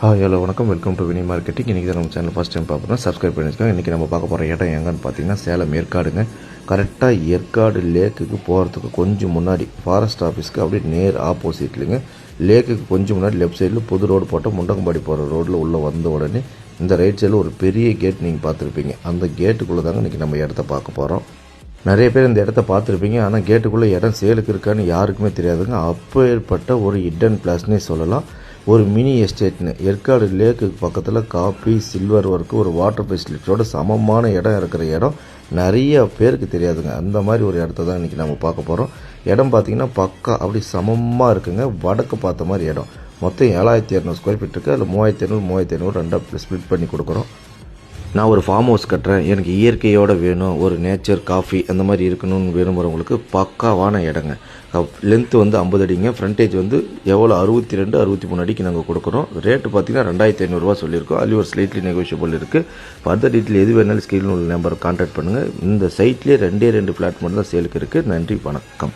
Hello வணக்கம், welcome to Vini marketing. இன்றைக்கி தான் நம்ம சேனல் ஃபஸ்ட் டைம் பார்க்குறோம், சப்ஸ்கிரைப் பண்ணியிருக்கோம். இன்றைக்கி நம்ம பார்க்க போகிற இடம் எங்கன்னு பார்த்தீங்கன்னா சேலம் ஏற்காடுங்க. கரெக்டாக ஏற்காடு லேக்குக்கு போகிறதுக்கு கொஞ்சம் முன்னாடி ஃபாரஸ்ட் ஆஃபீஸ்க்கு அப்படியே நேர் ஆப்போசிட்லிங்க. லேக்குக்கு கொஞ்சம் முன்னாடி லெஃப்ட் சைடில் புது ரோடு போட்டால் முண்டகம்பாடி போகிற ரோட்டில் உள்ளே வந்த உடனே இந்த ரைட் சைடில் ஒரு பெரிய கேட் நீங்கள் பார்த்துருப்பீங்க. அந்த கேட்டுக்குள்ளே தாங்க இன்றைக்கி நம்ம இடத்த பார்க்க போகிறோம். நிறைய பேர் இந்த இடத்த பார்த்துருப்பீங்க, ஆனால் கேட்டுக்குள்ளே இடம் சேலுக்கு இருக்கான்னு யாருக்குமே தெரியாதுங்க. அப்பேற்பட்ட ஒரு ஹிடன் பிளேஸ்னே சொல்லலாம். ஒரு மினி எஸ்டேட்னு ஏற்காடு லேக்குக்கு பக்கத்தில் காப்பி சில்வர் ஒர்க்கு ஒரு வாட்டர் ஃபெசிலிட்டியோட சமமான இடம் இருக்கிற இடம் நிறைய பேருக்கு தெரியாதுங்க. அந்த மாதிரி ஒரு இடத்த தான் இன்றைக்கி நம்ம பார்க்க போகிறோம். இடம் பார்த்திங்கன்னா பக்கா அப்படி சமமாக இருக்குங்க. வடக்கு பார்த்த மாதிரி இடம். மொத்தம் 7200 ஸ்கொயர் ஃபீட் இருக்குது. அதில் 3500 ரெண்டாக ஸ்ப்ளிட் பண்ணி கொடுக்குறோம். நான் ஒரு ஃபார்ம் ஹவுஸ் கட்டுறேன், எனக்கு இயற்கையோடு வேணும், ஒரு நேச்சர் காஃபி அந்த மாதிரி இருக்கணும்னு விரும்புகிறவங்களுக்கு பக்காவான இடங்க. லென்த்து வந்து 50 அடிங்க. ஃப்ரண்டேஜ் வந்து எவ்வளோ 62-63 அடிக்கு நாங்கள் கொடுக்குறோம். ரேட்டு பார்த்திங்கன்னா 2500 சொல்லியிருக்கோம். அதுலேயும் ஒரு ஸ்லைட்லி நெகோஷியபிள் இருக்குது. ஃபர்தர் டீட்டெயில் எது வேணாலும் ஸ்க்ரீனில் உள்ள நம்பர் கான்டாக்ட் பண்ணுங்கள். இந்த சைட்லேயே 2 ஃப்ளாட் மட்டும் தான் சேலுக்கு இருக்குது. நன்றி, வணக்கம்.